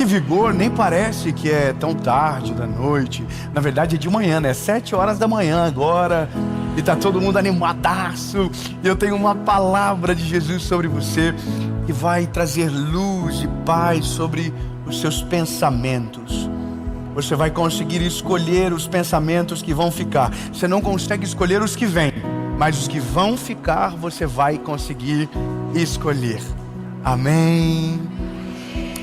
vigor, nem parece que é tão tarde da noite. Na verdade é de manhã, né? 7 horas da manhã agora. E tá todo mundo animadaço. E eu tenho uma palavra de Jesus sobre você, que vai trazer luz e paz sobre os seus pensamentos. Você vai conseguir escolher os pensamentos que vão ficar. Você não consegue escolher os que vêm, mas os que vão ficar você vai conseguir escolher. Amém?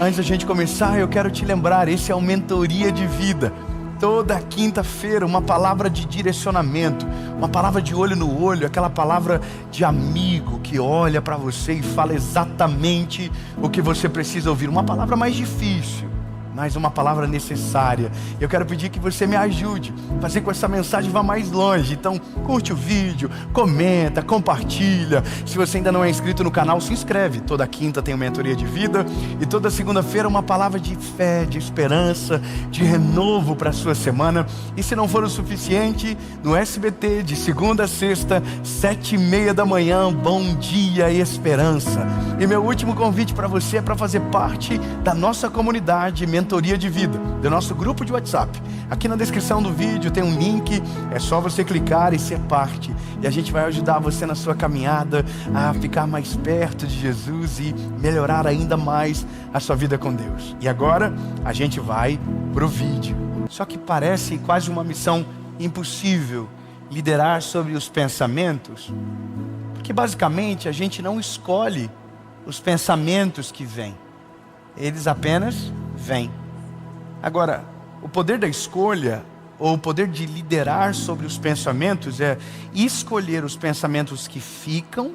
Antes da gente começar, eu quero te lembrar, esse é o Mentoria de Vida. Toda quinta-feira, uma palavra de direcionamento, uma palavra de olho no olho, aquela palavra de amigo que olha para você e fala exatamente o que você precisa ouvir. Uma palavra mais difícil, mas uma palavra necessária. Eu quero pedir que você me ajude a fazer com que essa mensagem vá mais longe. Então curte o vídeo, comenta, compartilha. Se você ainda não é inscrito no canal, se inscreve. Toda quinta tem uma Mentoria de Vida e toda segunda-feira uma palavra de fé, de esperança, de renovo para a sua semana. E se não for o suficiente, no SBT de segunda a sexta, 7h30 da manhã, Bom Dia Esperança. E meu último convite para você é para fazer parte da nossa comunidade Mentoria de Vida, do nosso grupo de WhatsApp. Aqui na descrição do vídeo tem um link, é só você clicar e ser parte. E a gente vai ajudar você na sua caminhada a ficar mais perto de Jesus e melhorar ainda mais a sua vida com Deus. E agora a gente vai pro vídeo. Só que parece quase uma missão impossível liderar sobre os pensamentos, porque basicamente a gente não escolhe os pensamentos que vêm. Eles apenas vêm. Agora, o poder da escolha, ou o poder de liderar sobre os pensamentos, é escolher os pensamentos que ficam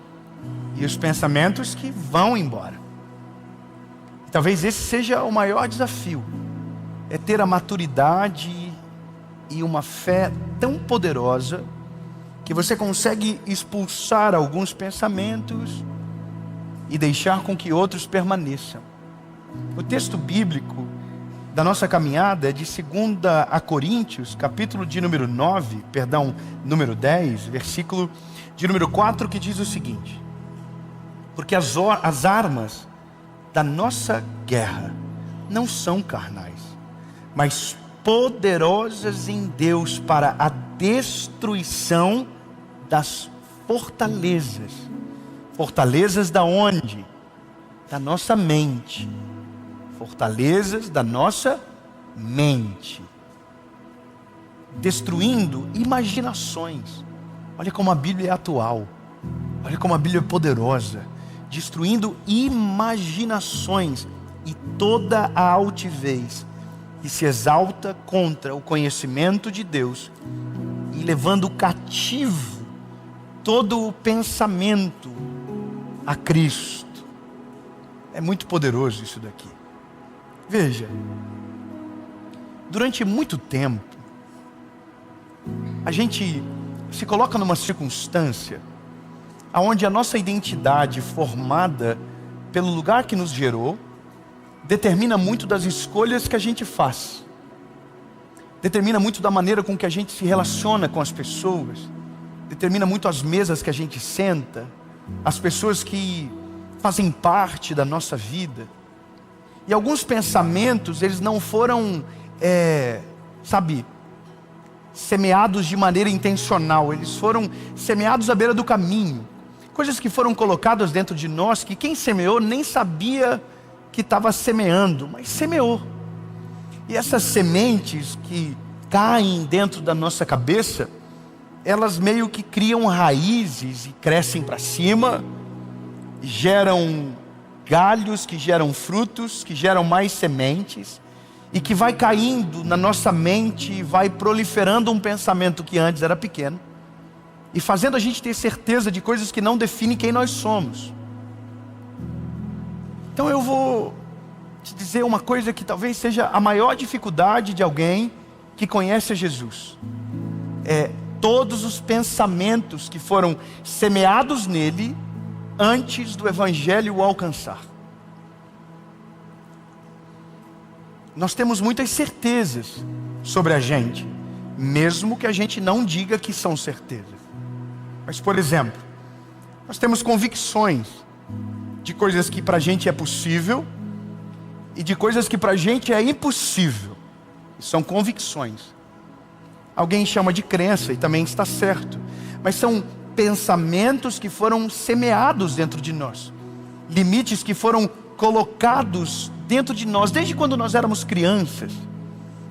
e os pensamentos que vão embora. E talvez esse seja o maior desafio, é ter a maturidade e uma fé tão poderosa que você consegue expulsar alguns pensamentos e deixar com que outros permaneçam. O texto bíblico da nossa caminhada é de 2 a Coríntios, capítulo de número 10, versículo de número 4, que diz o seguinte: porque as armas da nossa guerra não são carnais, mas poderosas em Deus para a destruição das fortalezas. Fortalezas da onde? Da nossa mente. Fortalezas da nossa mente. Destruindo imaginações. Olha como a Bíblia é atual. Olha como a Bíblia é poderosa. Destruindo imaginações e toda a altivez que se exalta contra o conhecimento de Deus, e levando cativo todo o pensamento a Cristo. É muito poderoso isso daqui. Veja, durante muito tempo, a gente se coloca numa circunstância onde a nossa identidade formada pelo lugar que nos gerou determina muito das escolhas que a gente faz, determina muito da maneira com que a gente se relaciona com as pessoas, determina muito as mesas que a gente senta, as pessoas que fazem parte da nossa vida. E alguns pensamentos, eles não foram, semeados de maneira intencional. Eles foram semeados à beira do caminho. Coisas que foram colocadas dentro de nós, que quem semeou nem sabia que estava semeando, mas semeou. E essas sementes que caem dentro da nossa cabeça, elas meio que criam raízes e crescem para cima, geram galhos que geram frutos, que geram mais sementes, e que vai caindo na nossa mente e vai proliferando um pensamento que antes era pequeno, e fazendo a gente ter certeza de coisas que não definem quem nós somos. Então eu vou te dizer uma coisa que talvez seja a maior dificuldade de alguém que conhece a Jesus. É todos os pensamentos que foram semeados nele antes do Evangelho o alcançar. Nós temos muitas certezas sobre a gente, mesmo que a gente não diga que são certezas. Mas, por exemplo, nós temos convicções de coisas que para a gente é possível e de coisas que para a gente é impossível. São convicções. Alguém chama de crença e também está certo. Mas são pensamentos que foram semeados dentro de nós. Limites que foram colocados dentro de nós desde quando nós éramos crianças.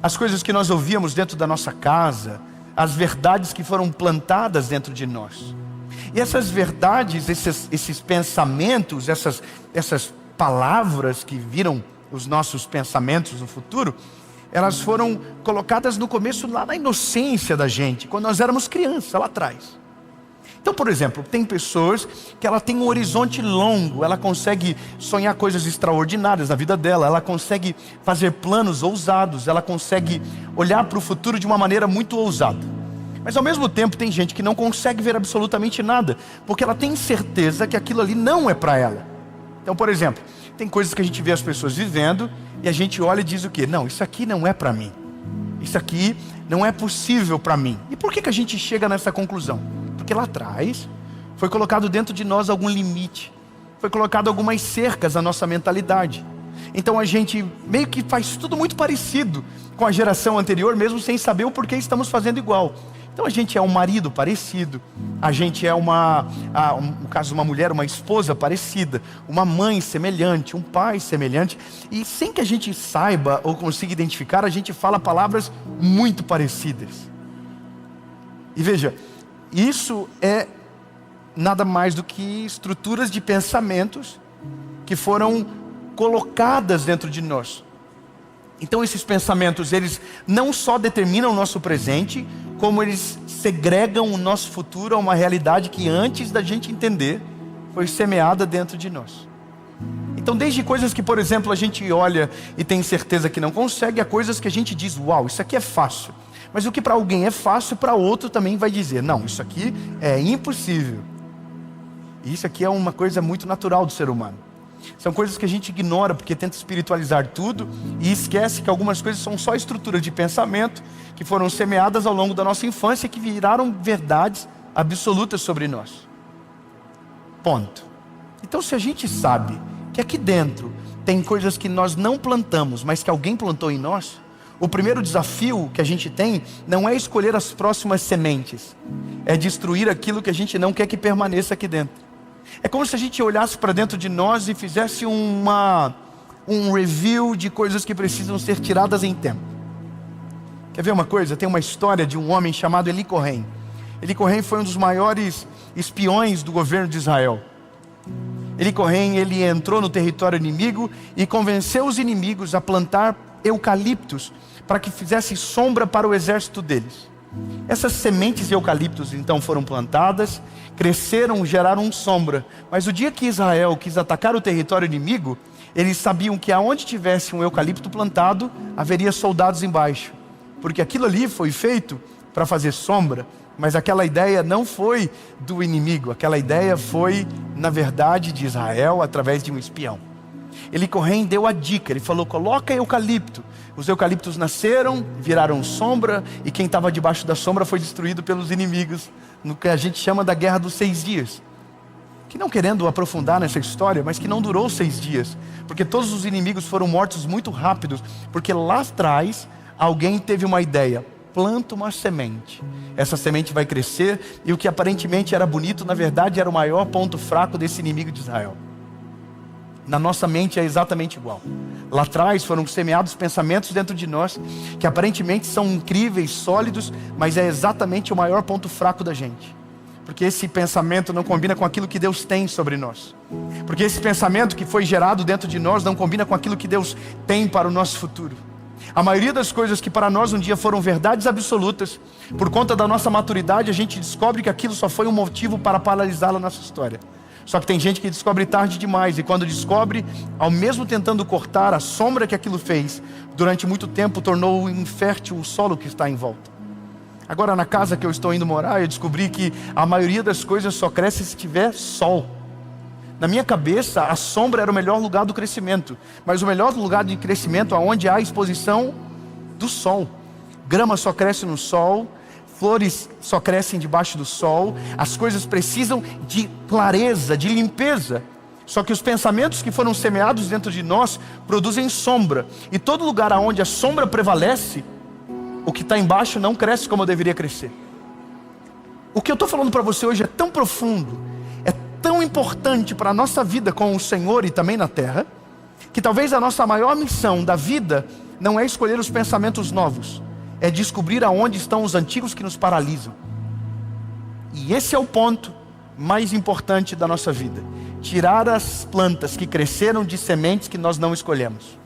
As coisas que nós ouvíamos dentro da nossa casa, as verdades que foram plantadas dentro de nós. E essas verdades, esses pensamentos, essas palavras que viram os nossos pensamentos no futuro, elas foram colocadas no começo, lá na inocência da gente, quando nós éramos crianças, lá atrás. Então, por exemplo, tem pessoas que ela tem um horizonte longo, ela consegue sonhar coisas extraordinárias na vida dela, ela consegue fazer planos ousados, ela consegue olhar para o futuro de uma maneira muito ousada. Mas ao mesmo tempo tem gente que não consegue ver absolutamente nada, porque ela tem certeza que aquilo ali não é para ela. Então, por exemplo, tem coisas que a gente vê as pessoas vivendo e a gente olha e diz o quê? Não, isso aqui não é para mim. Isso aqui não é possível para mim. E por que a gente chega nessa conclusão? Porque lá atrás foi colocado dentro de nós algum limite, foi colocado algumas cercas à nossa mentalidade. Então a gente meio que faz tudo muito parecido com a geração anterior, mesmo sem saber o porquê estamos fazendo igual. Então a gente é um marido parecido, a gente é no caso uma mulher, uma esposa parecida, uma mãe semelhante, um pai semelhante, e sem que a gente saiba ou consiga identificar, a gente fala palavras muito parecidas. E veja, isso é nada mais do que estruturas de pensamentos que foram colocadas dentro de nós. Então esses pensamentos, eles não só determinam o nosso presente, como eles segregam o nosso futuro a uma realidade que antes da gente entender, foi semeada dentro de nós. Então desde coisas que, por exemplo, a gente olha e tem certeza que não consegue, a coisas que a gente diz, uau, isso aqui é fácil. Mas o que para alguém é fácil, para outro também vai dizer, não, isso aqui é impossível. E isso aqui é uma coisa muito natural do ser humano. São coisas que a gente ignora porque tenta espiritualizar tudo e esquece que algumas coisas são só estruturas de pensamento que foram semeadas ao longo da nossa infância e que viraram verdades absolutas sobre nós. Ponto. Então se a gente sabe que aqui dentro tem coisas que nós não plantamos, mas que alguém plantou em nós, o primeiro desafio que a gente tem não é escolher as próximas sementes, é destruir aquilo que a gente não quer que permaneça aqui dentro. É como se a gente olhasse para dentro de nós e fizesse um review de coisas que precisam ser tiradas em tempo. Quer ver uma coisa? Tem uma história de um homem chamado Eli Cohen. Eli Cohen foi um dos maiores espiões do governo de Israel. Eli Cohen, ele entrou no território inimigo e convenceu os inimigos a plantar eucaliptos para que fizesse sombra para o exército deles. Essas sementes de eucaliptos então foram plantadas, cresceram, geraram sombra. Mas o dia que Israel quis atacar o território inimigo, eles sabiam que aonde tivesse um eucalipto plantado, haveria soldados embaixo. Porque aquilo ali foi feito para fazer sombra, mas aquela ideia não foi do inimigo, aquela ideia foi, na verdade, de Israel através de um espião. Eli Cohen deu a dica, ele falou, coloca eucalipto. Os eucaliptos nasceram, viraram sombra, e quem estava debaixo da sombra foi destruído pelos inimigos, no que a gente chama da Guerra dos 6 Dias. Que não querendo aprofundar nessa história, mas que não durou 6 dias, porque todos os inimigos foram mortos muito rápidos, porque lá atrás alguém teve uma ideia, planta uma semente, essa semente vai crescer, e o que aparentemente era bonito, na verdade era o maior ponto fraco desse inimigo de Israel. Na nossa mente é exatamente igual. Lá atrás foram semeados pensamentos dentro de nós que aparentemente são incríveis, sólidos, mas é exatamente o maior ponto fraco da gente. Porque esse pensamento não combina com aquilo que Deus tem sobre nós. Porque esse pensamento que foi gerado dentro de nós não combina com aquilo que Deus tem para o nosso futuro. A maioria das coisas que para nós um dia foram verdades absolutas, por conta da nossa maturidade, a gente descobre que aquilo só foi um motivo para paralisar a nossa história. Só que tem gente que descobre tarde demais, e quando descobre, ao mesmo tentando cortar a sombra que aquilo fez, durante muito tempo tornou infértil o solo que está em volta. Agora na casa que eu estou indo morar, eu descobri que a maioria das coisas só cresce se tiver sol. Na minha cabeça, a sombra era o melhor lugar do crescimento, mas o melhor lugar de crescimento é onde há a exposição do sol. Grama só cresce no sol, flores só crescem debaixo do sol, as coisas precisam de clareza, de limpeza. Só que os pensamentos que foram semeados dentro de nós produzem sombra. E todo lugar onde a sombra prevalece, o que está embaixo não cresce como deveria crescer. O que eu estou falando para você hoje é tão profundo, é tão importante para a nossa vida com o Senhor e também na terra, que talvez a nossa maior missão da vida não é escolher os pensamentos novos, é descobrir aonde estão os antigos que nos paralisam. E esse é o ponto mais importante da nossa vida: tirar as plantas que cresceram de sementes que nós não escolhemos.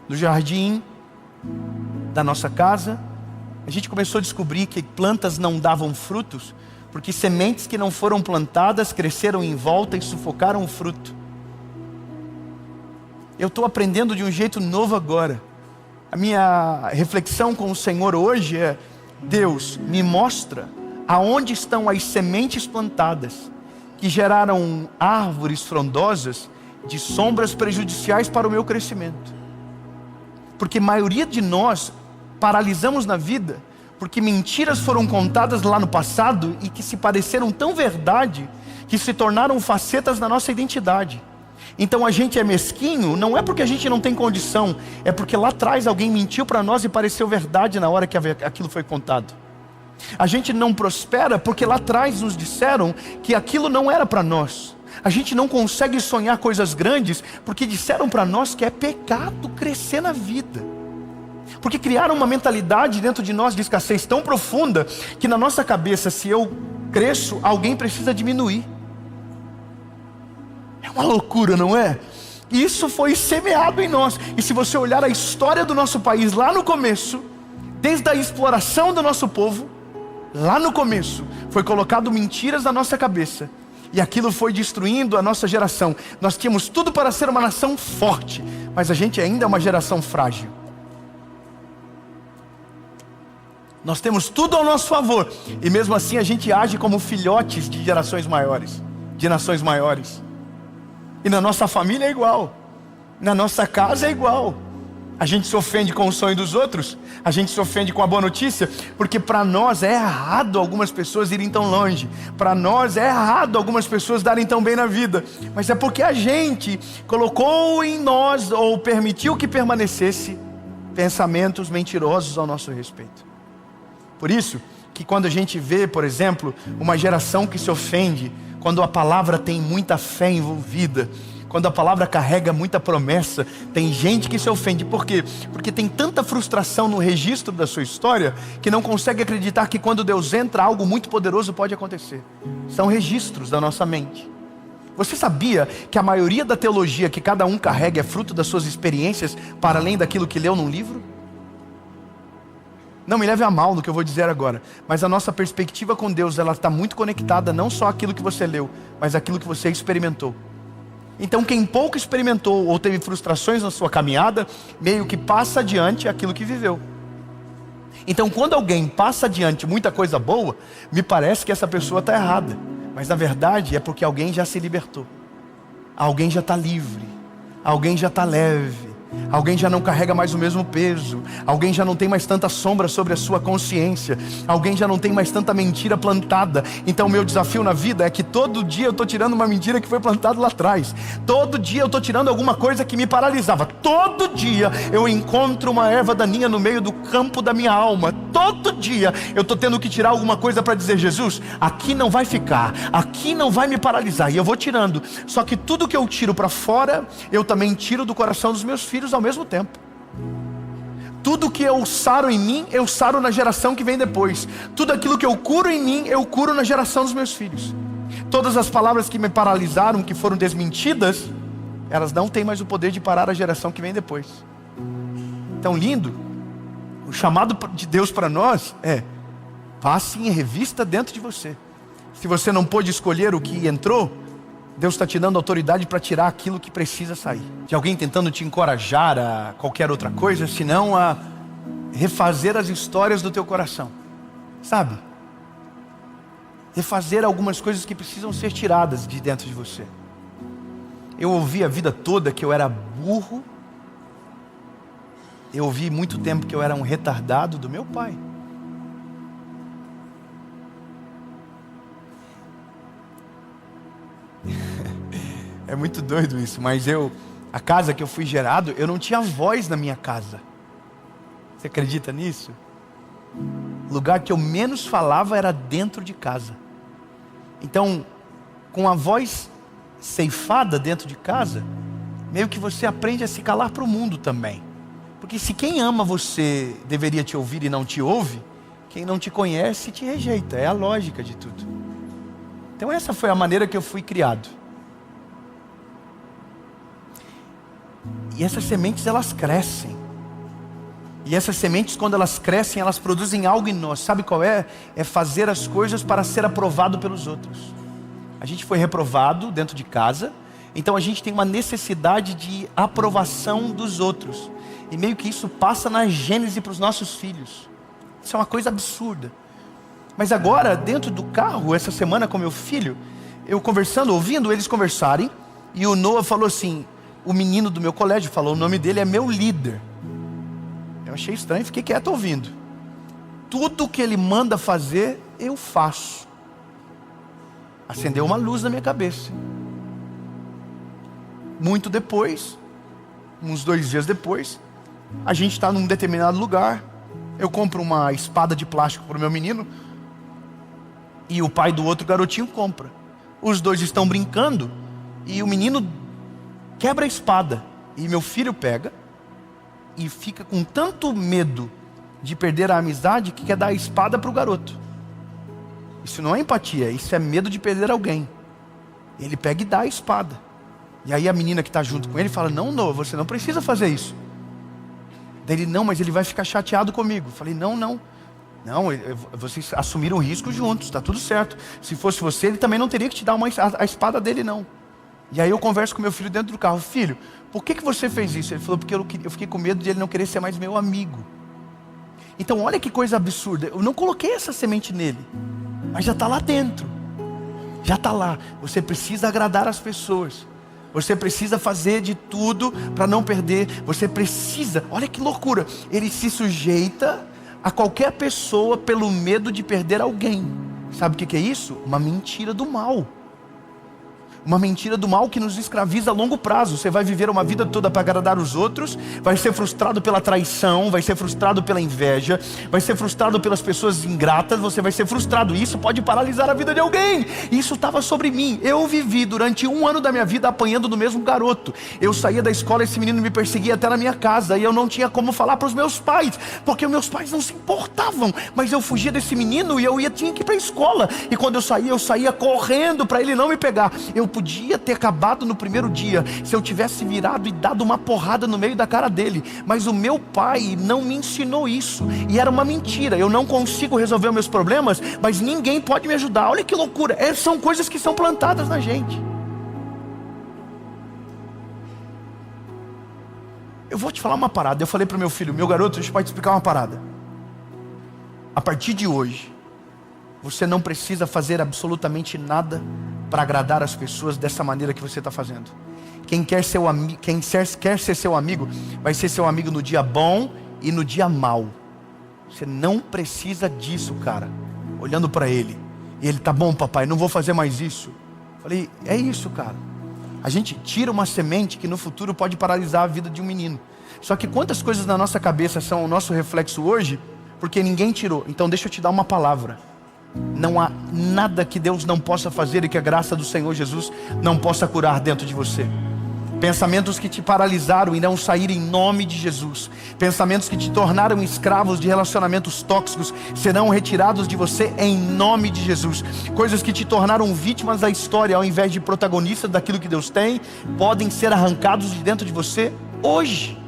No jardim da nossa casa, a gente começou a descobrir que plantas não davam frutos, porque sementes que não foram plantadas cresceram em volta e sufocaram o fruto. Eu estou aprendendo de um jeito novo agora. A minha reflexão com o Senhor hoje é: Deus, me mostra aonde estão as sementes plantadas que geraram árvores frondosas de sombras prejudiciais para o meu crescimento. Porque a maioria de nós paralisamos na vida porque mentiras foram contadas lá no passado e que se pareceram tão verdade que se tornaram facetas da nossa identidade. Então a gente é mesquinho, não é porque a gente não tem condição, é porque lá atrás alguém mentiu para nós e pareceu verdade na hora que aquilo foi contado. A gente não prospera porque lá atrás nos disseram que aquilo não era para nós. A gente não consegue sonhar coisas grandes porque disseram para nós que é pecado crescer na vida. Porque criaram uma mentalidade dentro de nós de escassez tão profunda que na nossa cabeça, se eu cresço, alguém precisa diminuir. É uma loucura, não é? Isso foi semeado em nós. E se você olhar a história do nosso país lá no começo, desde a exploração do nosso povo, lá no começo, foi colocado mentiras na nossa cabeça. E aquilo foi destruindo a nossa geração. Nós tínhamos tudo para ser uma nação forte, mas a gente ainda é uma geração frágil. Nós temos tudo ao nosso favor, e mesmo assim a gente age como filhotes de gerações maiores, de nações maiores. E na nossa família é igual, na nossa casa é igual. A gente se ofende com o sonho dos outros, a gente se ofende com a boa notícia, porque para nós é errado algumas pessoas irem tão longe, para nós é errado algumas pessoas darem tão bem na vida, mas é porque a gente colocou em nós, ou permitiu que permanecesse, pensamentos mentirosos ao nosso respeito. Por isso que quando a gente vê, por exemplo, uma geração que se ofende, quando a palavra tem muita fé envolvida, quando a palavra carrega muita promessa, tem gente que se ofende. Por quê? Porque tem tanta frustração no registro da sua história, que não consegue acreditar que quando Deus entra, algo muito poderoso pode acontecer. São registros da nossa mente. Você sabia que a maioria da teologia que cada um carrega é fruto das suas experiências, para além daquilo que leu num livro? Não me leve a mal no que eu vou dizer agora, mas a nossa perspectiva com Deus, ela está muito conectada não só àquilo que você leu, mas àquilo que você experimentou. Então quem pouco experimentou ou teve frustrações na sua caminhada, meio que passa adiante aquilo que viveu. Então quando alguém passa adiante muita coisa boa, me parece que essa pessoa está errada, mas na verdade é porque alguém já se libertou, alguém já está livre, alguém já está leve, alguém já não carrega mais o mesmo peso, alguém já não tem mais tanta sombra sobre a sua consciência, alguém já não tem mais tanta mentira plantada. Então o meu desafio na vida é que todo dia eu estou tirando uma mentira que foi plantada lá atrás, todo dia eu estou tirando alguma coisa que me paralisava, todo dia eu encontro uma erva daninha no meio do campo da minha alma, todo dia eu estou tendo que tirar alguma coisa para dizer: Jesus, aqui não vai ficar, aqui não vai me paralisar, e eu vou tirando. Só que tudo que eu tiro para fora, eu também tiro do coração dos meus filhos ao mesmo tempo. Tudo que eu saro em mim, eu saro na geração que vem depois. Tudo aquilo que eu curo em mim, eu curo na geração dos meus filhos. Todas as palavras que me paralisaram, que foram desmentidas, elas não têm mais o poder de parar a geração que vem depois. Então, lindo. O chamado de Deus para nós é: passe em revista dentro de você. Se você não pôde escolher o que entrou, Deus está te dando autoridade para tirar aquilo que precisa sair. De alguém tentando te encorajar a qualquer outra coisa, senão a refazer as histórias do teu coração. Sabe? Refazer algumas coisas que precisam ser tiradas de dentro de você. Eu ouvi a vida toda que eu era burro. Eu ouvi muito tempo que eu era um retardado do meu pai. É muito doido isso, mas a casa que eu fui gerado, eu não tinha voz na minha casa. Você acredita nisso? O lugar que eu menos falava era dentro de casa. Então, com a voz ceifada dentro de casa, meio que você aprende a se calar para o mundo também. Porque se quem ama você deveria te ouvir e não te ouve, quem não te conhece te rejeita. É a lógica de tudo. Então essa foi a maneira que eu fui criado. E essas sementes, elas crescem. E essas sementes, quando elas crescem, elas produzem algo em nós. Sabe qual é? É fazer as coisas para ser aprovado pelos outros. A gente foi reprovado dentro de casa, então a gente tem uma necessidade de aprovação dos outros. E meio que isso passa na gênese para os nossos filhos. Isso é uma coisa absurda. Mas agora, dentro do carro, essa semana com meu filho, eu conversando, ouvindo eles conversarem, e o Noah falou assim, o menino do meu colégio falou, o nome dele é meu líder. Eu achei estranho, fiquei quieto ouvindo. Tudo que ele manda fazer, eu faço. Acendeu uma luz na minha cabeça. Muito depois, uns 2 dias depois, a gente está num determinado lugar, eu compro uma espada de plástico para o meu menino, e o pai do outro garotinho compra. Os dois estão brincando, e o menino quebra a espada, e meu filho pega, e fica com tanto medo de perder a amizade, que quer dar a espada para o garoto. Isso não é empatia, isso é medo de perder alguém. Ele pega e dá a espada. E aí a menina que está junto com ele fala, não, Noah, você não precisa fazer isso. Daí ele, não, mas ele vai ficar chateado comigo. Eu falei, não, vocês assumiram o risco juntos, está tudo certo. Se fosse você, ele também não teria que te dar a espada dele, não. E aí eu converso com meu filho dentro do carro, filho, por que você fez isso? Ele falou, porque eu fiquei com medo de ele não querer ser mais meu amigo. Então olha que coisa absurda, eu não coloquei essa semente nele, mas já está lá dentro. Já está lá, você precisa agradar as pessoas. Você precisa fazer de tudo para não perder. Você precisa, olha que loucura. Ele se sujeita a qualquer pessoa pelo medo de perder alguém. Sabe o que é isso? Uma mentira do mal. Uma mentira do mal que nos escraviza a longo prazo. Você vai viver uma vida toda para agradar os outros, vai ser frustrado pela traição, vai ser frustrado pela inveja, vai ser frustrado pelas pessoas ingratas, você vai ser frustrado. Isso pode paralisar a vida de alguém. Isso estava sobre mim. Eu vivi durante 1 ano da minha vida apanhando do mesmo garoto. Eu saía da escola, esse menino me perseguia até na minha casa, e eu não tinha como falar para os meus pais, porque meus pais não se importavam, mas eu fugia desse menino e tinha que ir para a escola. E quando eu saía correndo para ele não me pegar. Eu podia ter acabado no primeiro dia se eu tivesse virado e dado uma porrada no meio da cara dele, mas o meu pai não me ensinou isso, e era uma mentira. Eu não consigo resolver meus problemas, mas ninguém pode me ajudar. Olha que loucura, são coisas que são plantadas na gente. Eu vou te falar uma parada. Eu falei para o meu filho, meu garoto, deixa eu te explicar uma parada. A partir de hoje, você não precisa fazer absolutamente nada para agradar as pessoas dessa maneira que você está fazendo. Quem quer ser seu amigo, vai ser seu amigo no dia bom e no dia mau. Você não precisa disso, cara. Olhando para ele, e ele, tá bom papai, não vou fazer mais isso. Falei, é isso, cara. A gente tira uma semente que no futuro pode paralisar a vida de um menino. Só que quantas coisas na nossa cabeça são o nosso reflexo hoje, porque ninguém tirou. Então deixa eu te dar uma palavra. Não há nada que Deus não possa fazer e que a graça do Senhor Jesus não possa curar dentro de você. Pensamentos que te paralisaram irão sair em nome de Jesus. Pensamentos que te tornaram escravos de relacionamentos tóxicos serão retirados de você em nome de Jesus. Coisas que te tornaram vítimas da história ao invés de protagonistas daquilo que Deus tem, podem ser arrancados de dentro de você hoje.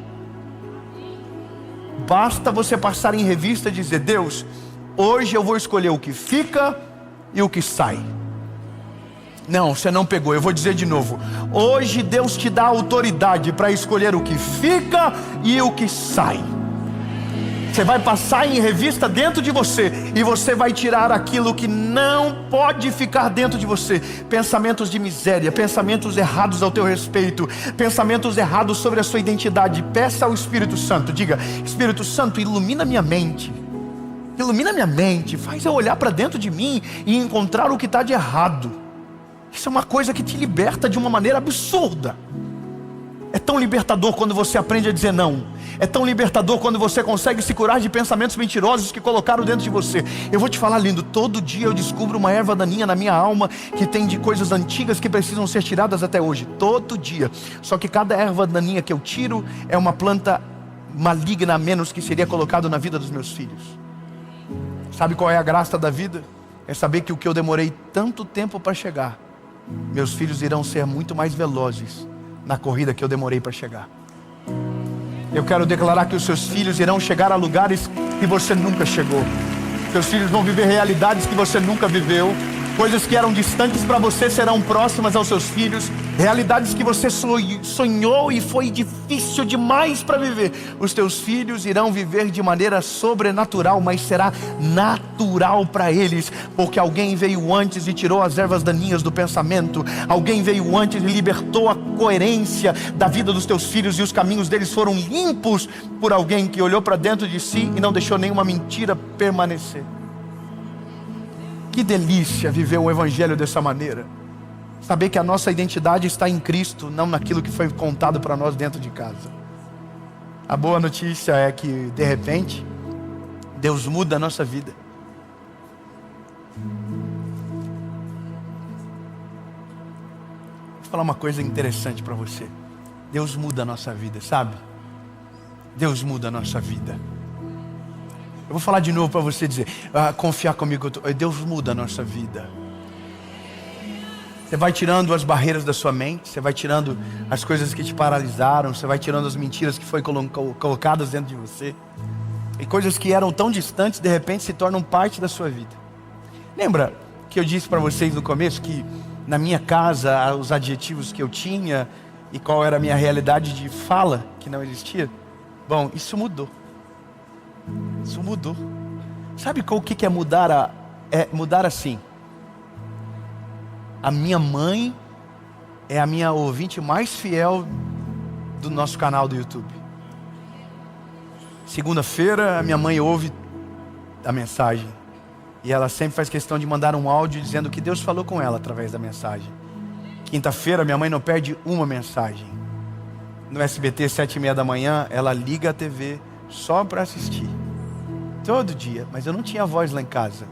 Basta você passar em revista e dizer, Deus, hoje eu vou escolher o que fica e o que sai. Não, você não pegou, eu vou dizer de novo. Hoje Deus te dá autoridade para escolher o que fica e o que sai. Você vai passar em revista dentro de você, e você vai tirar aquilo que não pode ficar dentro de você. Pensamentos de miséria, pensamentos errados ao teu respeito, pensamentos errados sobre a sua identidade. Peça ao Espírito Santo, diga, Espírito Santo, ilumina minha mente. Ilumina minha mente, faz eu olhar para dentro de mim e encontrar o que está de errado. Isso é uma coisa que te liberta de uma maneira absurda. É tão libertador quando você aprende a dizer não. É tão libertador quando você consegue se curar de pensamentos mentirosos que colocaram dentro de você. Eu vou te falar, lindo, todo dia eu descubro uma erva daninha na minha alma que tem de coisas antigas que precisam ser tiradas até hoje. Todo dia. Só que cada erva daninha que eu tiro é uma planta maligna a menos que seria colocado na vida dos meus filhos. Sabe qual é a graça da vida? É saber que o que eu demorei tanto tempo para chegar, meus filhos irão ser muito mais velozes na corrida que eu demorei para chegar. Eu quero declarar que os seus filhos irão chegar a lugares que você nunca chegou. Seus filhos vão viver realidades que você nunca viveu. Coisas que eram distantes para você serão próximas aos seus filhos. Realidades que você sonhou e foi difícil demais para viver. Os teus filhos irão viver de maneira sobrenatural, mas será natural para eles, porque alguém veio antes e tirou as ervas daninhas do pensamento. Alguém veio antes e libertou a coerência da vida dos teus filhos, e os caminhos deles foram limpos por alguém que olhou para dentro de si e não deixou nenhuma mentira permanecer. Que delícia viver um evangelho dessa maneira. Saber que a nossa identidade está em Cristo, não naquilo que foi contado para nós dentro de casa. A boa notícia é que, de repente, Deus muda a nossa vida. Vou falar uma coisa interessante para você. Deus muda a nossa vida, sabe? Deus muda a nossa vida. Eu vou falar de novo para você dizer, confiar comigo, Deus muda a nossa vida. Você vai tirando as barreiras da sua mente, você vai tirando as coisas que te paralisaram, você vai tirando as mentiras que foram colocadas dentro de você. E coisas que eram tão distantes, de repente se tornam parte da sua vida. Lembra que eu disse para vocês no começo que na minha casa os adjetivos que eu tinha e qual era a minha realidade de fala que não existia? Bom, isso mudou. Isso mudou. Sabe o que é mudar? É mudar assim. A minha mãe é a minha ouvinte mais fiel do nosso canal do YouTube. Segunda-feira a minha mãe ouve a mensagem e ela sempre faz questão de mandar um áudio dizendo que Deus falou com ela através da mensagem. Quinta-feira minha mãe não perde uma mensagem. No SBT 7:30 da manhã ela liga a TV só para assistir. Todo dia. Mas eu não tinha voz lá em casa.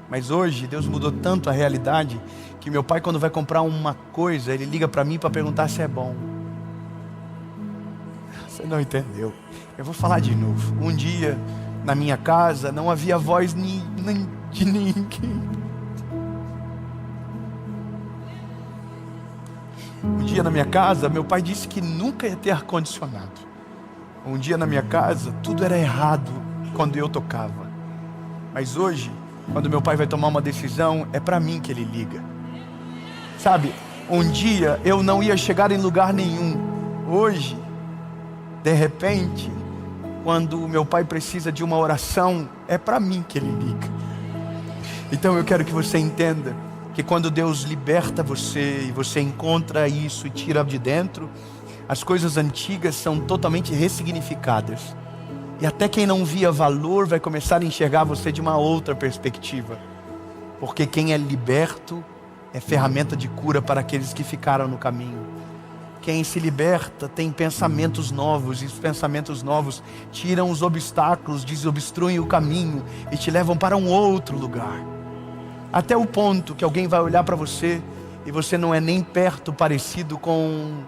Mas hoje Deus mudou tanto a realidade que meu pai, quando vai comprar uma coisa, ele liga para mim para perguntar se é bom. Você não entendeu. Eu vou falar de novo. Um dia na minha casa não havia voz nem de ninguém. Um dia na minha casa meu pai disse que nunca ia ter ar-condicionado. Um dia na minha casa tudo era errado quando eu tocava. Mas hoje, quando meu pai vai tomar uma decisão, é para mim que ele liga. Sabe, um dia eu não ia chegar em lugar nenhum. Hoje, de repente, quando o meu pai precisa de uma oração, é para mim que ele liga. Então eu quero que você entenda que quando Deus liberta você e você encontra isso e tira de dentro, as coisas antigas são totalmente ressignificadas. E até quem não via valor vai começar a enxergar você de uma outra perspectiva. Porque quem é liberto é ferramenta de cura para aqueles que ficaram no caminho. Quem se liberta tem pensamentos novos, e os pensamentos novos tiram os obstáculos, desobstruem o caminho e te levam para um outro lugar. Até o ponto que alguém vai olhar para você e você não é nem perto parecido com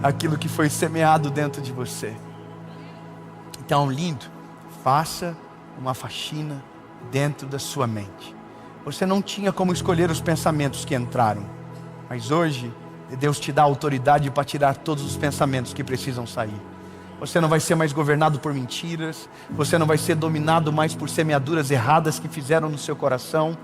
aquilo que foi semeado dentro de você. Então, lindo, faça uma faxina dentro da sua mente. Você não tinha como escolher os pensamentos que entraram, mas hoje Deus te dá autoridade para tirar todos os pensamentos que precisam sair. Você não vai ser mais governado por mentiras, você não vai ser dominado mais por semeaduras erradas que fizeram no seu coração.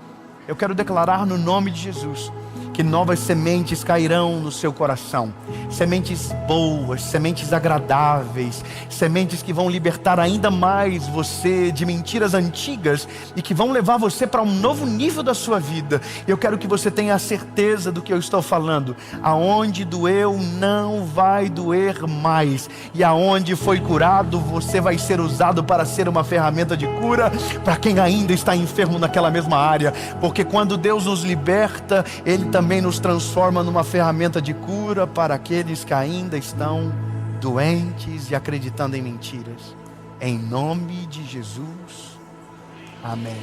Eu quero declarar no nome de Jesus que novas sementes cairão no seu coração. Sementes boas, sementes agradáveis, sementes que vão libertar ainda mais você de mentiras antigas e que vão levar você para um novo nível da sua vida. Eu quero que você tenha a certeza do que eu estou falando. Aonde doeu, não vai doer mais. E aonde foi curado, você vai ser usado para ser uma ferramenta de cura para quem ainda está enfermo naquela mesma área. Porque quando Deus nos liberta, Ele também também nos transforma numa ferramenta de cura para aqueles que ainda estão doentes e acreditando em mentiras. Em nome de Jesus. Amém.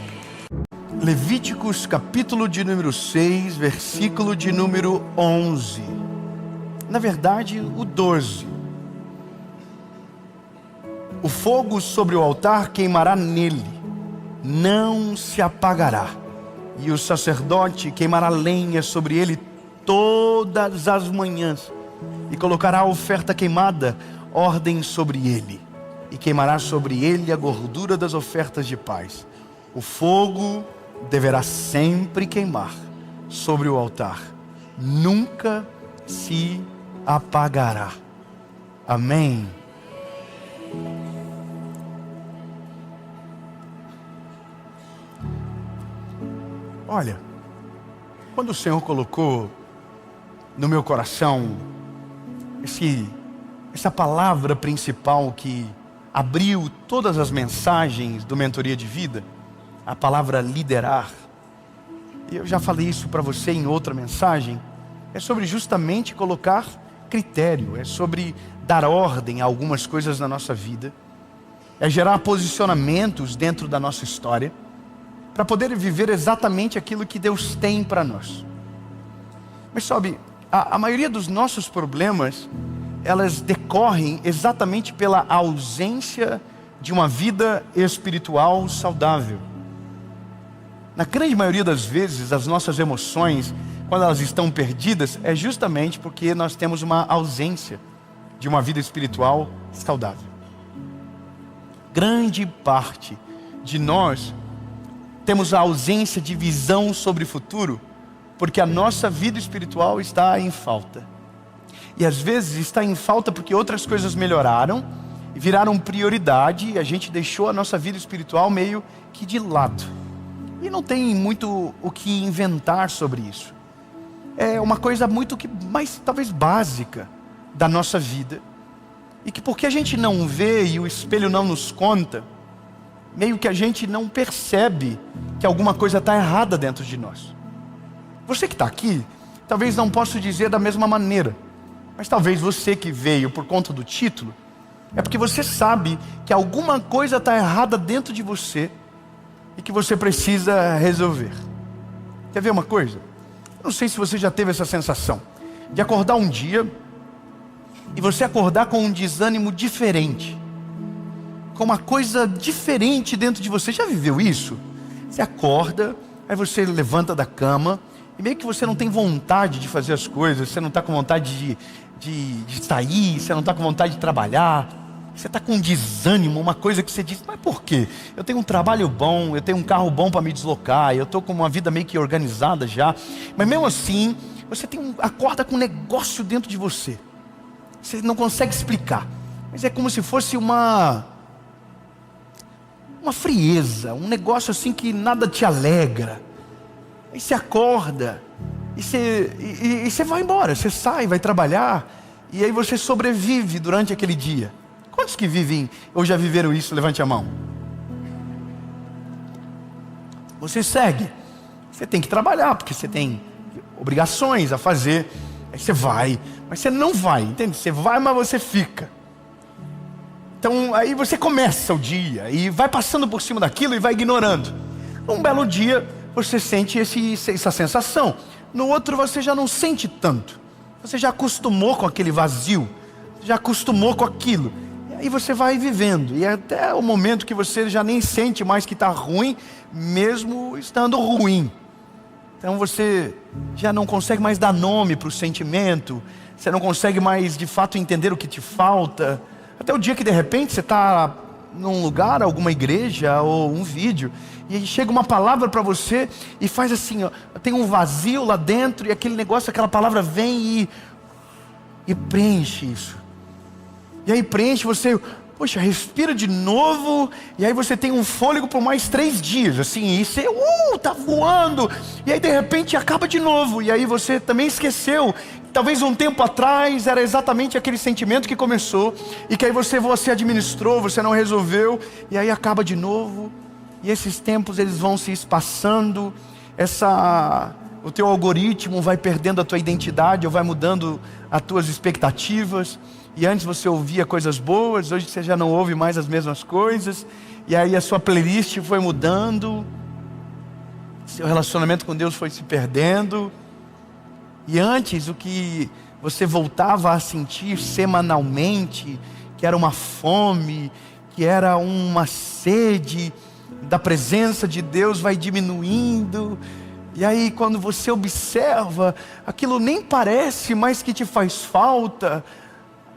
Levíticos capítulo de número 6, versículo de número 11. Na verdade, o 12. O fogo sobre o altar queimará nele, não se apagará. E o sacerdote queimará lenha sobre ele todas as manhãs, e colocará a oferta queimada, ordem sobre ele, e queimará sobre ele a gordura das ofertas de paz. O fogo deverá sempre queimar sobre o altar, nunca se apagará. Amém. Olha, quando o Senhor colocou no meu coração essa palavra principal que abriu todas as mensagens do Mentoria de Vida, a palavra liderar, e eu já falei isso para você em outra mensagem, é sobre justamente colocar critério, é sobre dar ordem a algumas coisas na nossa vida, é gerar posicionamentos dentro da nossa história, para poder viver exatamente aquilo que Deus tem para nós. Mas sabe, a maioria dos nossos problemas, elas decorrem exatamente pela ausência de uma vida espiritual saudável. Na grande maioria das vezes, as nossas emoções, quando elas estão perdidas, é justamente porque nós temos uma ausência de uma vida espiritual saudável. Grande parte de nós temos a ausência de visão sobre o futuro, porque a nossa vida espiritual está em falta. E às vezes está em falta porque outras coisas melhoraram e viraram prioridade, e a gente deixou a nossa vida espiritual meio que de lado. E não tem muito o que inventar sobre isso. É uma coisa muito que mais talvez básica da nossa vida. E que porque a gente não vê e o espelho não nos conta, meio que a gente não percebe que alguma coisa está errada dentro de nós. Você que está aqui, talvez não possa dizer da mesma maneira, mas talvez você que veio por conta do título, é porque você sabe que alguma coisa está errada dentro de você e que você precisa resolver. Quer ver uma coisa? Eu não sei se você já teve essa sensação de acordar um dia e você acordar com um desânimo diferente, com uma coisa diferente dentro de você. Já viveu isso? Você acorda, aí você levanta da cama e meio que você não tem vontade de fazer as coisas, você não está com vontade de sair, você não está com vontade de trabalhar, você está com um desânimo, uma coisa que você diz, mas por quê? Eu tenho um trabalho bom, eu tenho um carro bom para me deslocar, eu estou com uma vida meio que organizada já, mas mesmo assim, você acorda com um negócio dentro de você. Você não consegue explicar, mas é como se fosse uma frieza, um negócio assim que nada te alegra. Aí você acorda e você vai embora, você sai, vai trabalhar, e aí você sobrevive durante aquele dia. Quantos que vivem ou já viveram isso? Levante a mão. Você segue, você tem que trabalhar, porque você tem obrigações a fazer. Aí você vai, mas você não vai, entende? Você vai, mas você fica. Então aí você começa o dia e vai passando por cima daquilo e vai ignorando. Um belo dia você sente essa sensação. No outro você já não sente tanto. Você já acostumou com aquele vazio, já acostumou com aquilo. E aí você vai vivendo. E até o momento que você já nem sente mais que está ruim, mesmo estando ruim. Então você já não consegue mais dar nome para o sentimento. Você não consegue mais de fato entender o que te falta. Até o dia que de repente você está num lugar, alguma igreja ou um vídeo, e aí chega uma palavra para você e faz assim, ó, tem um vazio lá dentro e aquele negócio, aquela palavra vem e preenche isso. E aí preenche, você, poxa, respira de novo, e aí você tem um fôlego por mais 3 dias, assim, e você, tá voando, e aí de repente acaba de novo, e aí você também esqueceu. Talvez um tempo atrás era exatamente aquele sentimento que começou, e que aí você administrou, você não resolveu, e aí acaba de novo. E esses tempos eles vão se espaçando, essa o teu algoritmo vai perdendo a tua identidade, ou vai mudando as tuas expectativas, e antes você ouvia coisas boas, hoje você já não ouve mais as mesmas coisas, e aí a sua playlist foi mudando, seu relacionamento com Deus foi se perdendo, e antes o que você voltava a sentir semanalmente, que era uma fome, que era uma sede da presença de Deus, vai diminuindo. E aí quando você observa, aquilo nem parece mais que te faz falta,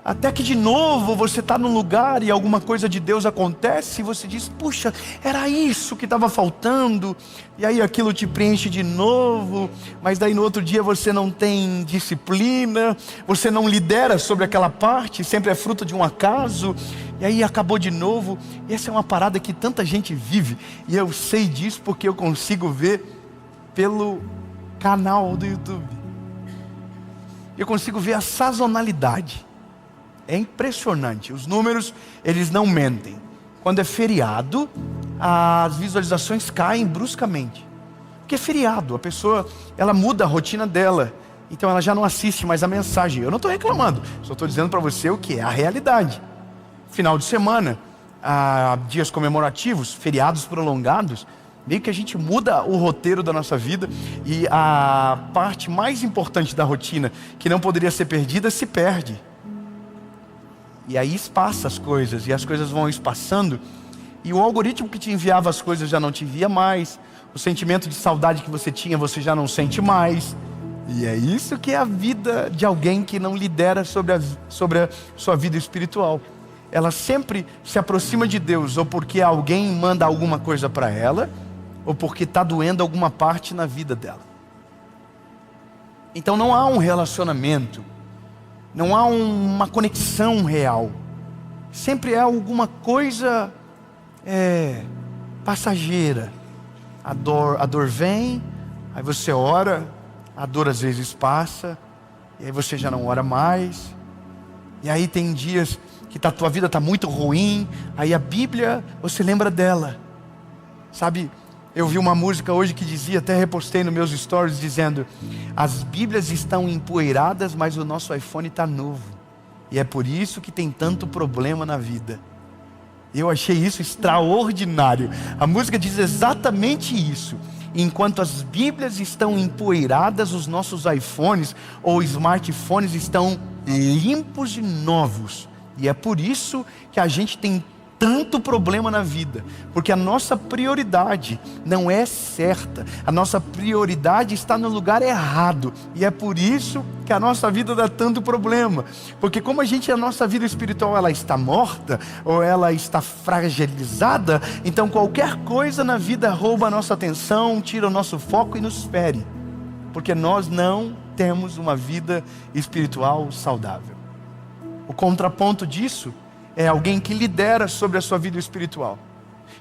até que de novo você está num lugar e alguma coisa de Deus acontece e você diz, puxa, era isso que estava faltando, e aí aquilo te preenche de novo, mas daí no outro dia você não tem disciplina, você não lidera sobre aquela parte, sempre é fruto de um acaso, e aí acabou de novo. E essa é uma parada que tanta gente vive, e eu sei disso porque eu consigo ver pelo canal do YouTube, eu consigo ver a sazonalidade. É impressionante, os números, eles não mentem. Quando é feriado, as visualizações caem bruscamente. Porque é feriado, a pessoa, ela muda a rotina dela, então ela já não assiste mais a mensagem. Eu não estou reclamando, só estou dizendo para você o que é a realidade. Final de semana, dias comemorativos, feriados prolongados, meio que a gente muda o roteiro da nossa vida, e a parte mais importante da rotina, que não poderia ser perdida, se perde. E aí espaça as coisas, e as coisas vão espaçando, e o algoritmo que te enviava as coisas já não te envia mais, o sentimento de saudade que você tinha, você já não sente mais. E é isso que é a vida de alguém que não lidera sobre a sua vida espiritual. Ela sempre se aproxima de Deus, ou porque alguém manda alguma coisa para ela, ou porque está doendo alguma parte na vida dela. Então não há um relacionamento, não há uma conexão real. Sempre é alguma coisa passageira. A dor vem, aí você ora, a dor às vezes passa, e aí você já não ora mais. E aí tem dias que a tua vida está muito ruim, aí a Bíblia, você lembra dela. Sabe, eu vi uma música hoje que dizia, até repostei nos meus stories, dizendo: as Bíblias estão empoeiradas, mas o nosso iPhone está novo. E é por isso que tem tanto problema na vida. Eu achei isso extraordinário. A música diz exatamente isso. Enquanto as Bíblias estão empoeiradas, os nossos iPhones ou smartphones estão limpos e novos. E é por isso que a gente tem tanto problema na vida, porque a nossa prioridade não é certa, a nossa prioridade está no lugar errado, e é por isso que a nossa vida dá tanto problema, porque como a nossa vida espiritual ela está morta, ou ela está fragilizada, então qualquer coisa na vida rouba a nossa atenção, tira o nosso foco e nos fere, porque nós não temos uma vida espiritual saudável. O contraponto disso é alguém que lidera sobre a sua vida espiritual,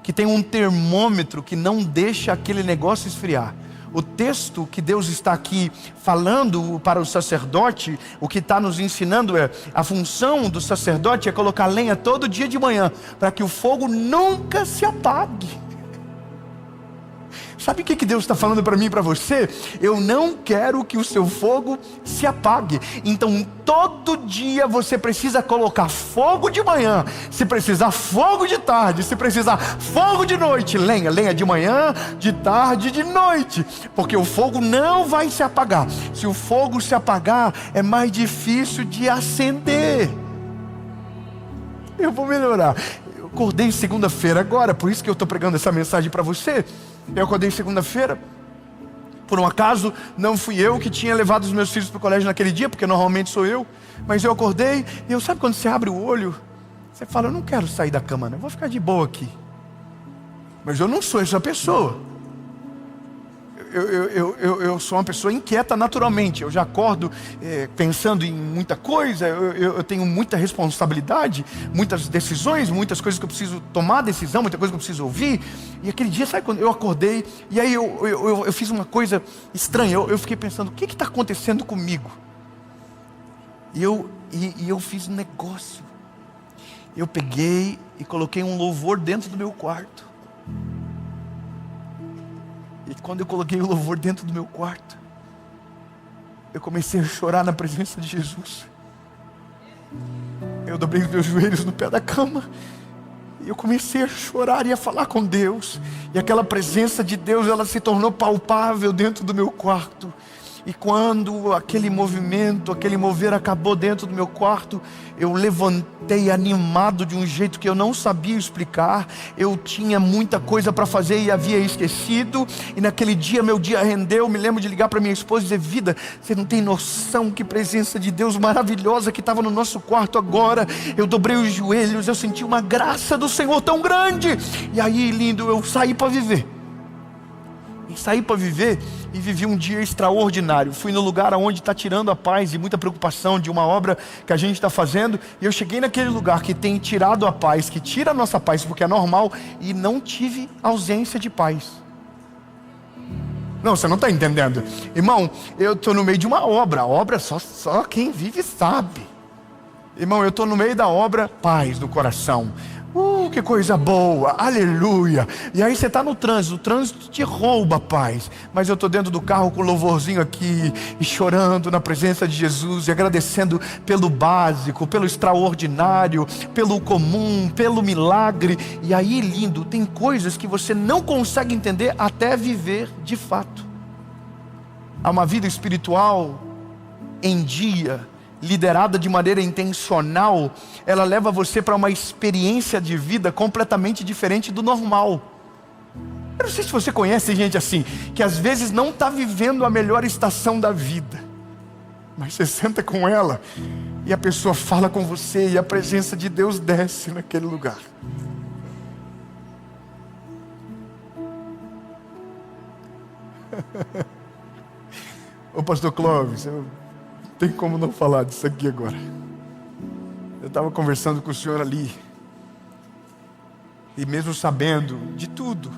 que tem um termômetro que não deixa aquele negócio esfriar. O texto que Deus está aqui falando para o sacerdote, o que está nos ensinando é, a função do sacerdote é colocar lenha todo dia de manhã, para que o fogo nunca se apague. Sabe o que Deus está falando para mim e para você? Eu não quero que o seu fogo se apague. Então todo dia você precisa colocar fogo de manhã. Se precisar fogo de tarde, se precisar fogo de noite. Lenha de manhã, de tarde, de noite. Porque o fogo não vai se apagar. Se o fogo se apagar, é mais difícil de acender. Eu vou melhorar. Eu acordei segunda-feira agora, por isso que eu estou pregando essa mensagem para você. Eu acordei segunda-feira, por um acaso não fui eu que tinha levado os meus filhos para o colégio naquele dia, porque normalmente sou eu, mas eu acordei e sabe quando você abre o olho, você fala, eu não quero sair da cama, eu vou ficar de boa aqui. Mas eu não sou essa pessoa. Eu sou uma pessoa inquieta naturalmente. Eu já acordo pensando em muita coisa, eu tenho muita responsabilidade, muitas decisões, muitas coisas que eu preciso tomar decisão, muita coisa que eu preciso ouvir. E aquele dia, sabe quando eu acordei, e aí eu fiz uma coisa estranha, eu fiquei pensando, o que está acontecendo comigo? E eu fiz um negócio. Eu peguei e coloquei um louvor dentro do meu quarto. E quando eu coloquei o louvor dentro do meu quarto, eu comecei a chorar na presença de Jesus. Eu dobrei os meus joelhos no pé da cama. E eu comecei a chorar e a falar com Deus. E aquela presença de Deus, ela se tornou palpável dentro do meu quarto. E quando aquele movimento, aquele mover acabou dentro do meu quarto, eu levantei animado de um jeito que eu não sabia explicar. Eu tinha muita coisa para fazer e havia esquecido. E naquele dia, meu dia rendeu. Me lembro de ligar para minha esposa e dizer: vida, você não tem noção que presença de Deus maravilhosa que estava no nosso quarto agora. Eu dobrei os joelhos, eu senti uma graça do Senhor tão grande. E aí, lindo, eu saí para viver. E vivi um dia extraordinário. Fui no lugar onde está tirando a paz e muita preocupação de uma obra que a gente está fazendo. E eu cheguei naquele lugar que tem tirado a paz, que tira a nossa paz, porque é normal. E não tive ausência de paz. Não, você não está entendendo. Irmão, eu estou no meio de uma obra. A obra só quem vive sabe. Irmão, eu estou no meio da obra, paz no coração. Que coisa boa, aleluia. E aí você está no trânsito, o trânsito te rouba a paz. Mas eu estou dentro do carro com o louvorzinho aqui, e chorando na presença de Jesus, e agradecendo pelo básico, pelo extraordinário, pelo comum, pelo milagre. E aí, lindo, tem coisas que você não consegue entender até viver de fato. Há uma vida espiritual em dia, liderada de maneira intencional, ela leva você para uma experiência de vida completamente diferente do normal. Eu não sei se você conhece gente assim, que às vezes não está vivendo a melhor estação da vida, mas você senta com ela e a pessoa fala com você e a presença de Deus desce naquele lugar. Ô pastor Clóvis, não tem como não falar disso aqui agora. Eu estava conversando com o senhor ali, e mesmo sabendo de tudo,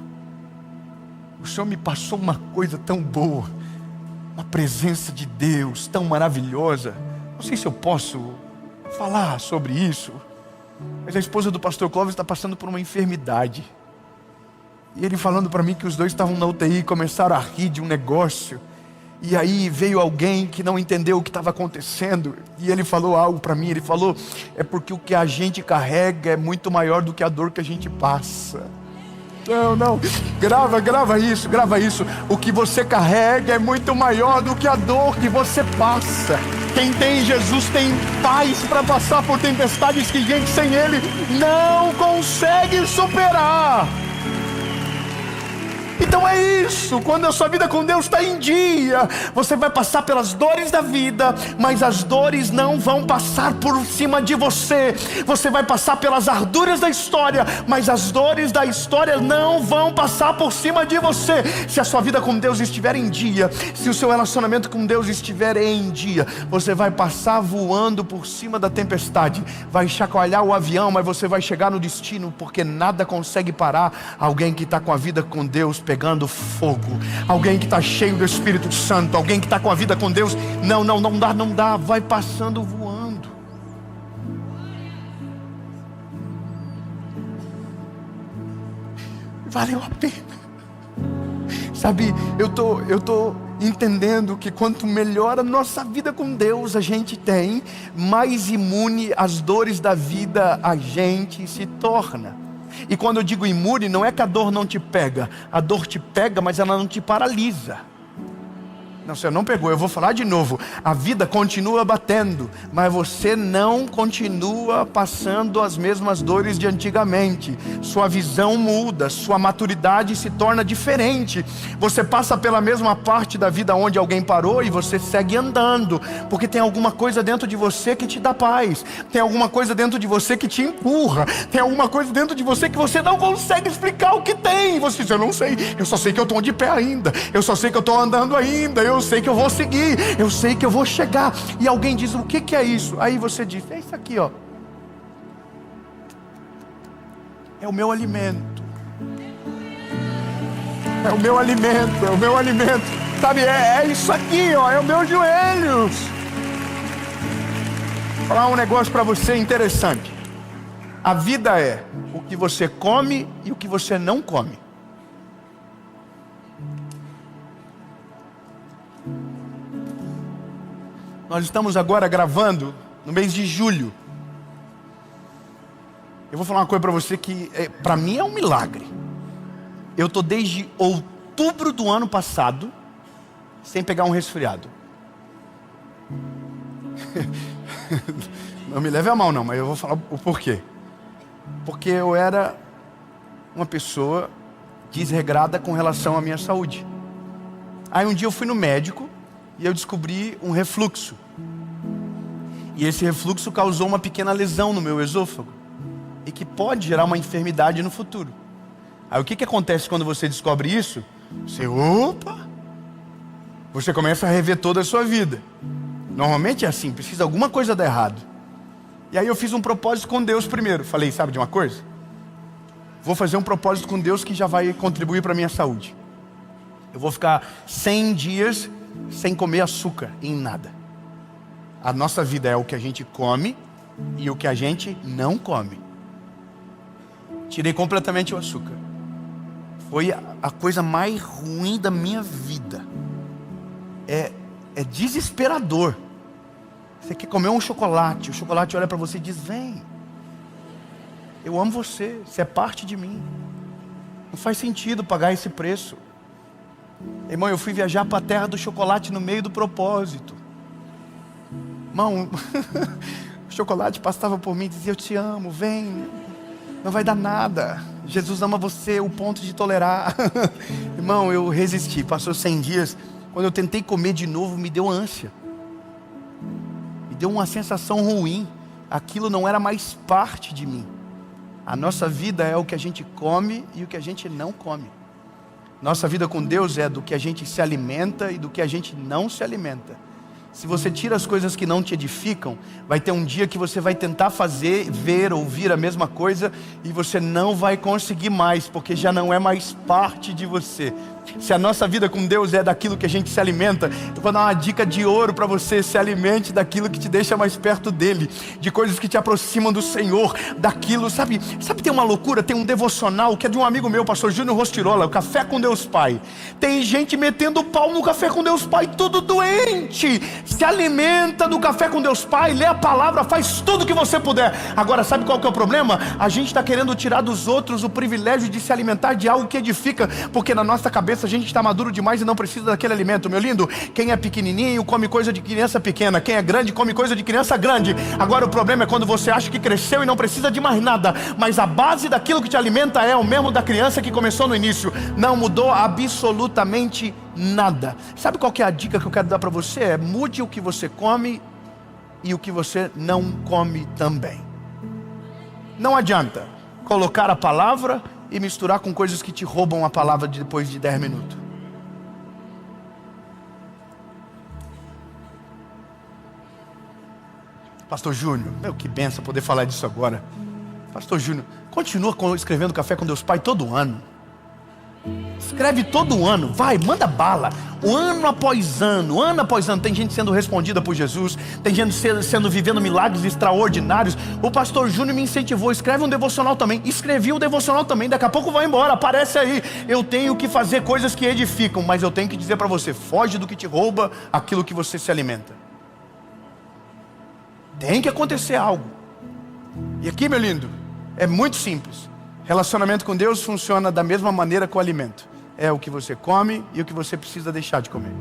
o senhor me passou uma coisa tão boa, uma presença de Deus tão maravilhosa. Não sei se eu posso falar sobre isso, mas a esposa do pastor Clóvis está passando por uma enfermidade. E ele falando para mim que os dois estavam na UTI e começaram a rir de um negócio. E aí veio alguém que não entendeu o que estava acontecendo, e ele falou algo para mim. Ele falou: é porque o que a gente carrega é muito maior do que a dor que a gente passa. Não, grava isso. O que você carrega é muito maior do que a dor que você passa. Quem tem Jesus tem paz para passar por tempestades que gente sem Ele não consegue superar. Então é isso, quando a sua vida com Deus está em dia, você vai passar pelas dores da vida, mas as dores não vão passar por cima de você. Você vai passar pelas arduras da história, mas as dores da história não vão passar por cima de você. Se a sua vida com Deus estiver em dia, se o seu relacionamento com Deus estiver em dia, você vai passar voando por cima da tempestade, vai chacoalhar o avião, mas você vai chegar no destino, porque nada consegue parar alguém que está com a vida com Deus pegando fogo, alguém que está cheio do Espírito Santo, alguém que está com a vida com Deus. Não dá, vai passando voando. Valeu a pena. Sabe, eu tô entendendo que quanto melhor a nossa vida com Deus a gente tem, mais imune às dores da vida a gente se torna. E quando eu digo imune, não é que a dor não te pega. A dor te pega, mas ela não te paralisa. Não, você não pegou, eu vou falar de novo. A vida continua batendo, mas você não continua passando as mesmas dores de antigamente. Sua visão muda, sua maturidade se torna diferente. Você passa pela mesma parte da vida onde alguém parou e você segue andando, porque tem alguma coisa dentro de você que te dá paz. Tem alguma coisa dentro de você que te empurra. Tem alguma coisa dentro de você que você não consegue explicar o que tem. Você diz: eu não sei, eu só sei que eu estou de pé ainda. Eu só sei que eu estou andando ainda. Eu sei que eu vou seguir, eu sei que eu vou chegar. E alguém diz: o que é isso? Aí você diz: é isso aqui, ó. É o meu alimento. É o meu alimento, é o meu alimento. Sabe, é isso aqui, ó, é o meu joelhos. Vou falar um negócio para você interessante. A vida é o que você come e o que você não come. Nós estamos agora gravando no mês de julho. Eu vou falar uma coisa para você que para mim é um milagre. Eu estou desde outubro do ano passado sem pegar um resfriado. Não me leve a mal não, mas eu vou falar o porquê. Porque eu era uma pessoa desregrada com relação à minha saúde. Aí um dia eu fui no médico e eu descobri um refluxo. E esse refluxo causou uma pequena lesão no meu esôfago. E que pode gerar uma enfermidade no futuro. Aí o que acontece quando você descobre isso? Você começa a rever toda a sua vida. Normalmente é assim, precisa alguma coisa dar errado. E aí eu fiz um propósito com Deus primeiro. Falei, sabe de uma coisa? Vou fazer um propósito com Deus que já vai contribuir para a minha saúde. Eu vou ficar 100 dias sem comer açúcar em nada. A nossa vida é o que a gente come e o que a gente não come. Tirei completamente o açúcar. Foi a coisa mais ruim da minha vida. É desesperador. Você quer comer um chocolate, o chocolate olha para você e diz, vem. Eu amo você, você é parte de mim. Não faz sentido pagar esse preço. Irmão, eu fui viajar para a terra do chocolate no meio do propósito. Irmão, o chocolate passava por mim e dizia, eu te amo, vem. Não vai dar nada. Jesus ama você, o ponto de tolerar. Irmão, eu resisti, passou 100 dias. Quando eu tentei comer de novo, me deu ânsia. Me deu uma sensação ruim. Aquilo não era mais parte de mim. A nossa vida é o que a gente come e o que a gente não come. Nossa vida com Deus é do que a gente se alimenta e do que a gente não se alimenta. Se você tira as coisas que não te edificam, vai ter um dia que você vai tentar fazer, ver, ouvir a mesma coisa e você não vai conseguir mais, porque já não é mais parte de você. Se a nossa vida com Deus é daquilo que a gente se alimenta, eu vou dar uma dica de ouro para você: se alimente daquilo que te deixa mais perto dele, de coisas que te aproximam do Senhor, daquilo, sabe, tem uma loucura, tem um devocional que é de um amigo meu, pastor Júnior Rostirola, o Café com Deus Pai. Tem gente metendo pau no Café com Deus Pai, tudo doente. Se alimenta do Café com Deus Pai, lê a palavra, faz tudo que você puder. Agora, sabe qual que é o problema? A gente está querendo tirar dos outros o privilégio de se alimentar de algo que edifica, porque na nossa cabeça a gente está maduro demais e não precisa daquele alimento. Meu lindo, quem é pequenininho come coisa de criança pequena, quem é grande come coisa de criança grande. Agora o problema é quando você acha que cresceu e não precisa de mais nada, mas a base daquilo que te alimenta é o mesmo da criança que começou no início. Não mudou absolutamente nada. Sabe qual que é a dica que eu quero dar para você? Mude o que você come e o que você não come também. Não adianta colocar a palavra e misturar com coisas que te roubam a palavra depois de 10 minutos. Pastor Júnior, meu, que benção poder falar disso agora. Pastor Júnior, continua escrevendo Café com Deus Pai todo ano. Escreve todo ano, vai, manda bala. Ano após ano, tem gente sendo respondida por Jesus, tem gente vivendo milagres extraordinários. O pastor Júnior me incentivou, escreve um devocional também. Escrevi um devocional também, daqui a pouco vai embora, aparece aí. Eu tenho que fazer coisas que edificam, mas eu tenho que dizer para você: foge do que te rouba aquilo que você se alimenta. Tem que acontecer algo. E aqui, meu lindo, é muito simples. Relacionamento com Deus funciona da mesma maneira que o alimento. É o que você come e o que você precisa deixar de comer.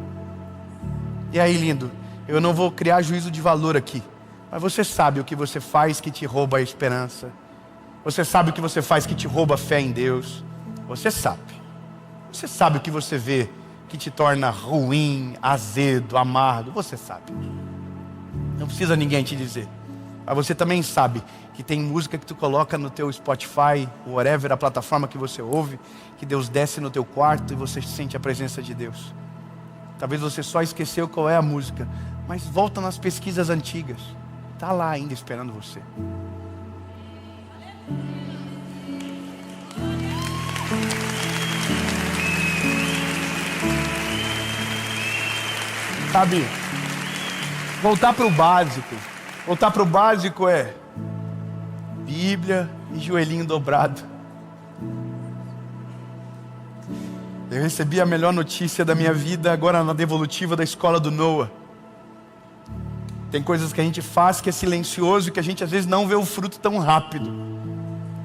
E aí, lindo, eu não vou criar juízo de valor aqui, mas você sabe o que você faz que te rouba a esperança. Você sabe o que você faz que te rouba a fé em Deus. Você sabe. Você sabe o que você vê que te torna ruim, azedo, amargo. Você sabe. Não precisa ninguém te dizer. Mas você também sabe que tem música que tu coloca no teu Spotify, whatever, a plataforma que você ouve, que Deus desce no teu quarto e você sente a presença de Deus. Talvez você só esqueceu qual é a música, mas volta nas pesquisas antigas. Está lá ainda esperando você. Sabe, voltar para o básico. Voltar para o básico é Bíblia e joelhinho dobrado. Eu recebi a melhor notícia da minha vida agora na devolutiva da escola do Noah. Tem coisas que a gente faz que é silencioso e que a gente às vezes não vê o fruto tão rápido.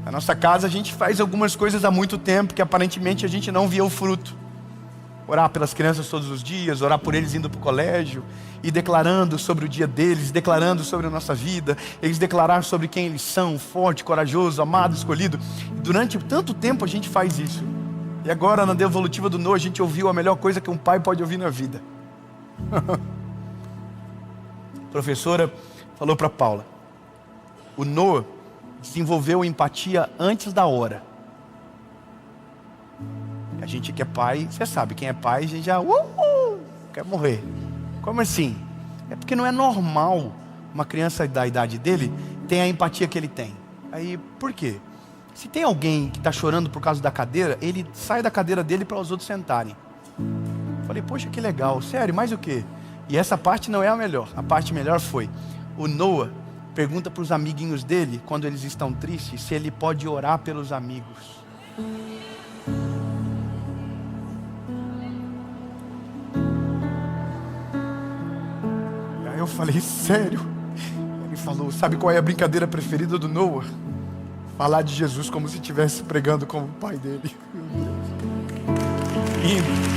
Na nossa casa a gente faz algumas coisas há muito tempo que aparentemente a gente não via o fruto. Orar pelas crianças todos os dias, orar por eles indo para o colégio, e declarando sobre o dia deles, declarando sobre a nossa vida, eles declarar sobre quem eles são, forte, corajoso, amado, escolhido. E durante tanto tempo a gente faz isso. E agora na devolutiva do Noah a gente ouviu a melhor coisa que um pai pode ouvir na vida. A professora falou para Paula: o Noah desenvolveu empatia antes da hora. A gente que é pai, você sabe, quem é pai, a gente já quer morrer. Como assim? É porque não é normal uma criança da idade dele ter a empatia que ele tem. Aí, por quê? Se tem alguém que está chorando por causa da cadeira, ele sai da cadeira dele para os outros sentarem. Falei, poxa, que legal, sério, mais o quê? E essa parte não é a melhor. A parte melhor foi: o Noah pergunta para os amiguinhos dele, quando eles estão tristes, se ele pode orar pelos amigos. Aí eu falei, sério? Ele falou, sabe qual é a brincadeira preferida do Noah? Falar de Jesus como se estivesse pregando como o pai dele. Lindo.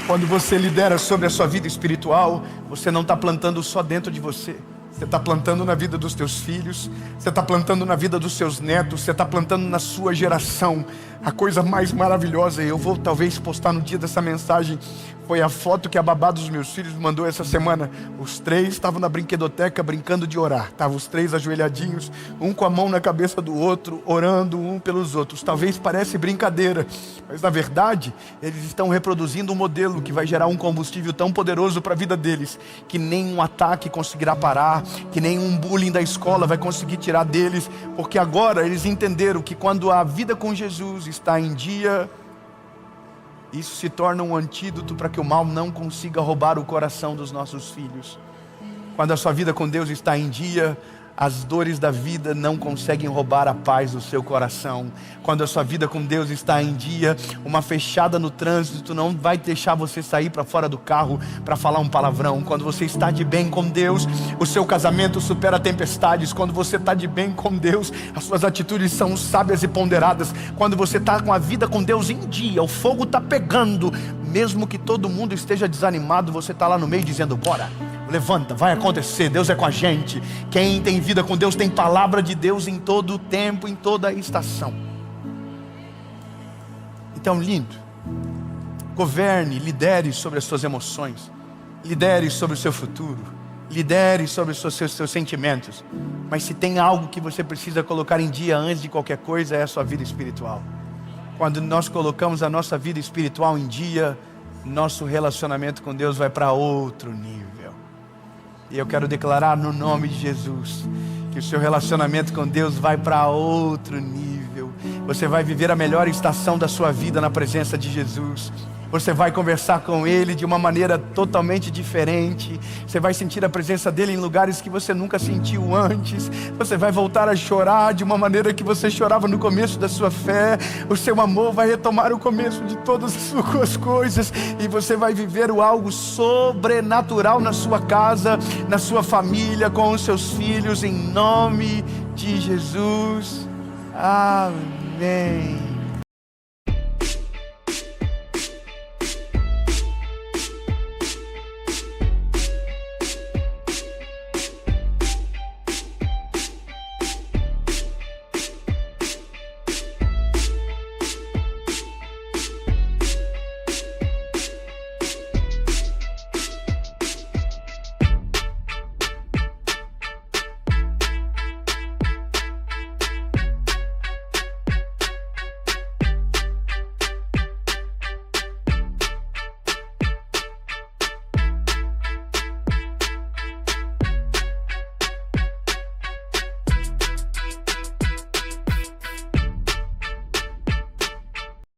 Quando você lidera sobre a sua vida espiritual, você não está plantando só dentro de você. Você está plantando na vida dos teus filhos, você está plantando na vida dos seus netos, você está plantando na sua geração. A coisa mais maravilhosa, e eu vou talvez postar no dia dessa mensagem, foi a foto que a babá dos meus filhos mandou essa semana. Os três estavam na brinquedoteca brincando de orar. Estavam os três ajoelhadinhos, um com a mão na cabeça do outro, orando um pelos outros. Talvez pareça brincadeira, mas na verdade, eles estão reproduzindo um modelo que vai gerar um combustível tão poderoso para a vida deles, que nenhum ataque conseguirá parar, que nenhum bullying da escola vai conseguir tirar deles, porque agora eles entenderam que quando a vida com Jesus está em dia, isso se torna um antídoto para que o mal não consiga roubar o coração dos nossos filhos. Quando a sua vida com Deus está em dia, as dores da vida não conseguem roubar a paz do seu coração. Quando a sua vida com Deus está em dia, uma fechada no trânsito não vai deixar você sair para fora do carro para falar um palavrão. Quando você está de bem com Deus, o seu casamento supera tempestades. Quando você está de bem com Deus, as suas atitudes são sábias e ponderadas. Quando você está com a vida com Deus em dia, o fogo está pegando. Mesmo que todo mundo esteja desanimado, você está lá no meio dizendo, bora, levanta, vai acontecer, Deus é com a gente. Quem tem vida com Deus tem palavra de Deus em todo o tempo, em toda a estação. Então, lindo, governe, lidere sobre as suas emoções, lidere sobre o seu futuro, lidere sobre os seus sentimentos. Mas se tem algo que você precisa colocar em dia antes de qualquer coisa, é a sua vida espiritual. Quando nós colocamos a nossa vida espiritual em dia, nosso relacionamento com Deus vai para outro nível. E eu quero declarar no nome de Jesus que o seu relacionamento com Deus vai para outro nível. Você vai viver a melhor estação da sua vida na presença de Jesus. Você vai conversar com Ele de uma maneira totalmente diferente. Você vai sentir a presença dEle em lugares que você nunca sentiu antes. Você vai voltar a chorar de uma maneira que você chorava no começo da sua fé. O seu amor vai retomar o começo de todas as suas coisas. E você vai viver algo sobrenatural na sua casa, na sua família, com os seus filhos, em nome de Jesus. Amém.